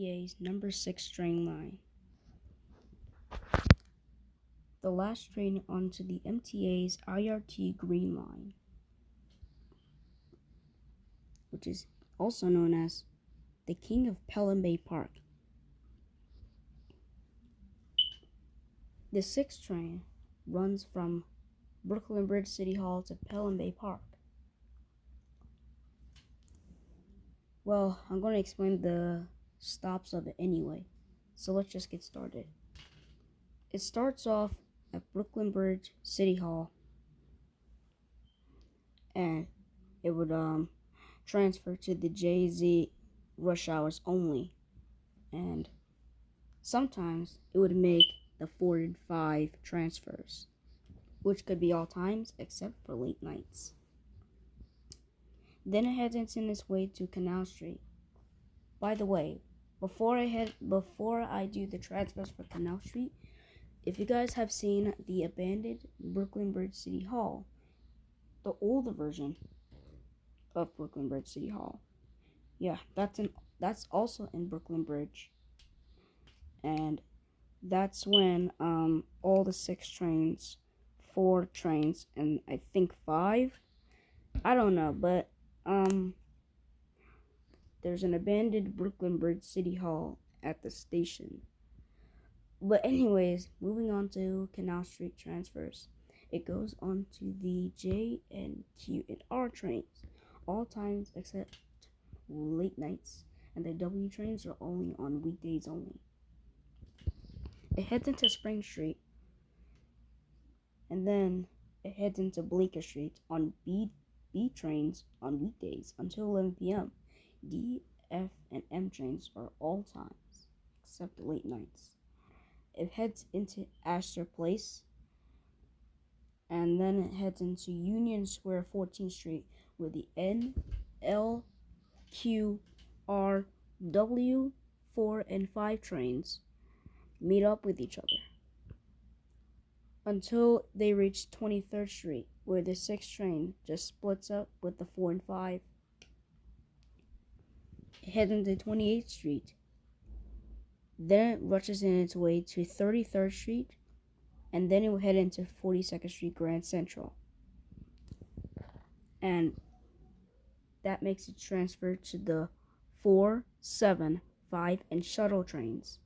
MTA's number 6 train line. The last train onto the MTA's IRT Green Line, which is also known as the King of Pelham Bay Park. The 6th train runs from Brooklyn Bridge City Hall to Pelham Bay Park. Well, I'm going to explain the stops of it anyway, so let's just get started. It starts off at Brooklyn Bridge City Hall, and it would transfer to the JZ rush hours only, and sometimes it would make the 4 and 5 transfers, which could be all times except for late nights. Then it heads in its way to Canal Street. By the way, before I do the transfers for Canal Street, if you guys have seen the abandoned Brooklyn Bridge City Hall, the older version of Brooklyn Bridge City Hall, yeah, that's also in Brooklyn Bridge, and that's when all the 6 trains, 4 trains, and I think 5, I don't know, but there's an abandoned Brooklyn Bridge City Hall at the station. But anyways, moving on to Canal Street transfers. It goes on to the J and Q and R trains, all times except late nights, and the W trains are only on weekdays only. It heads into Spring Street, and then it heads into Bleecker Street on B trains on weekdays until 11 p.m. D, F, and M trains are all times except late nights. It heads into Astor Place, and then it heads into Union Square 14th Street, where the N, L, Q, R, W, 4, and 5 trains meet up with each other until they reach 23rd Street, where the 6th train just splits up with the 4 and 5. It heads into 28th Street. Then it rushes in its way to 33rd Street, and then it will head into 42nd Street Grand Central. And that makes it transfer to the 4, 7, 5, and shuttle trains.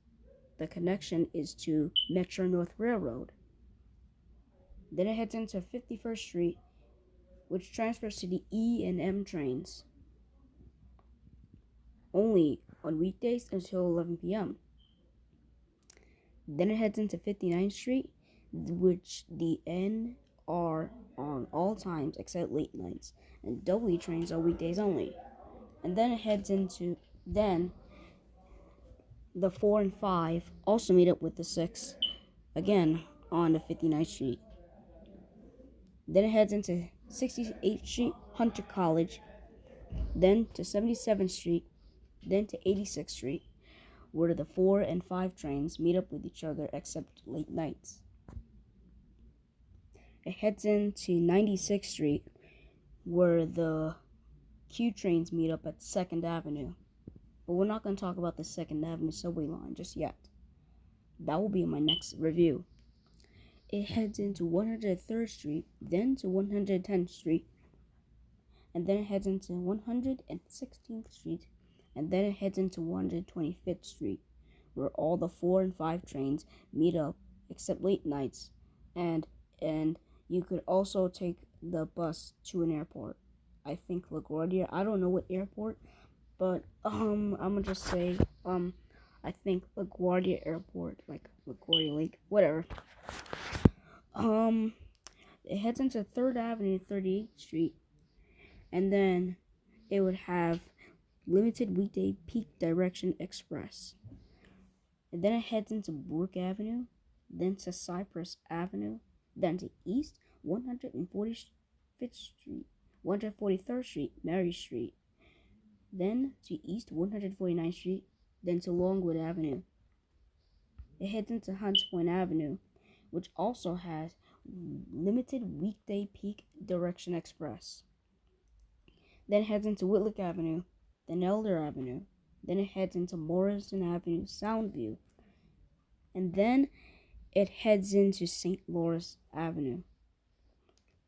The connection is to Metro North Railroad. Then it heads into 51st Street, which transfers to the E and M trains, only on weekdays until 11 p.m. Then it heads into 59th Street, which the N are on all times except late nights, and W trains are weekdays only. And then it heads into, then the 4 and 5 also meet up with the 6, again on the 59th Street. Then it heads into 68th Street, Hunter College, then to 77th Street, then to 86th Street, where the 4 and 5 trains meet up with each other except late nights. It heads into 96th Street, where the Q trains meet up at 2nd Avenue. But we're not going to talk about the 2nd Avenue subway line just yet. That will be in my next review. It heads into 103rd Street, then to 110th Street, and then it heads into 116th Street, and then it heads into 125th Street, where all the 4 and 5 trains meet up except late nights, and you could also take the bus to an airport. I think LaGuardia. I don't know what airport, but I'm gonna just say I think LaGuardia Airport, like LaGuardia Lake, whatever. It heads into 3rd Avenue, 38th Street, and then it would have limited weekday peak direction express. And then it heads into Brook Avenue, then to Cypress Avenue, then to East 145th Street, 143rd Street, Mary Street, then to East 149th Street, then to Longwood Avenue. It heads into Hunts Point Avenue, which also has limited weekday peak direction express. Then heads into Whitlock Avenue, then Elder Avenue, Then it heads into Morrison Avenue, Soundview, and then it heads into St. Louis Avenue.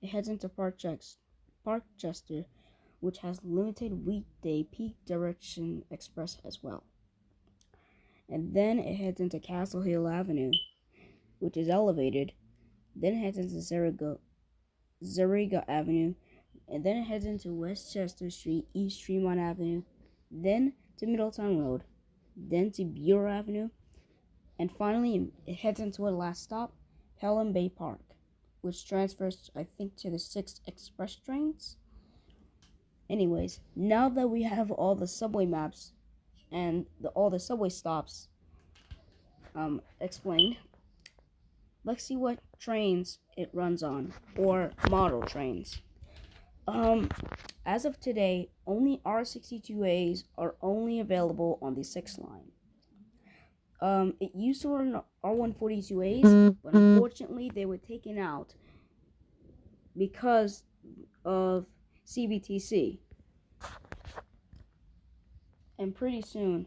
It heads into Parkchester, which has limited weekday peak direction express as well. And then it heads into Castle Hill Avenue, which is elevated. Then it heads into Zariga Avenue, and then it heads into Westchester Street, East Tremont Avenue, then to Middletown Road, then to Bureau Avenue, and finally it heads into a last stop, Pelham Bay Park, which transfers, I think, to the 6 express trains. Anyways, now that we have all the subway maps and all the subway stops explained, let's see what trains it runs on, or model trains. As of today, only R62As are only available on the 6th line. It used to run R142As, but unfortunately they were taken out because of CBTC. And pretty soon,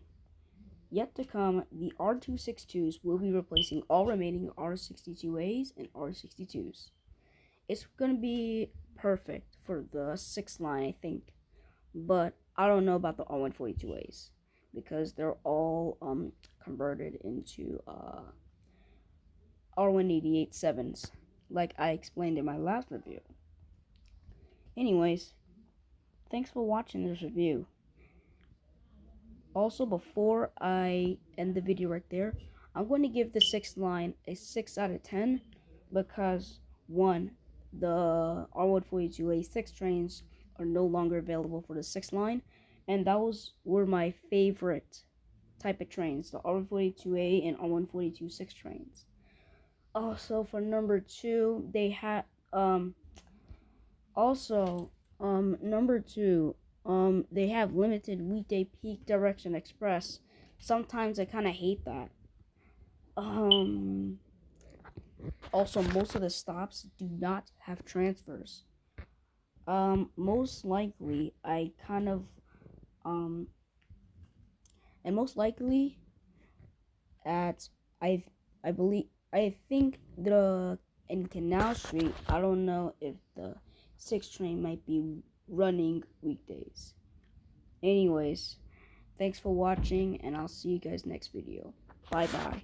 yet to come, the R262s will be replacing all remaining R62As and R62s. It's gonna be perfect for the 6th line, I think. But I don't know about the R142As because they're all converted into R188.7s, like I explained in my last review. Anyways, thanks for watching this review. Also, before I end the video right there, I'm going to give the 6th line a 6 out of 10 because, one, the R142A 6 trains are no longer available for the 6th line, and those were my favorite type of trains, the R142A and R142 6 trains. Also, for number 2, they had number 2, they have limited weekday peak direction express. Sometimes I kind of hate that. Also, most of the stops do not have transfers. Most likely, most likely at I think in Canal Street, I don't know if the 6 train might be running weekdays. Anyways, thanks for watching, and I'll see you guys next video. Bye bye.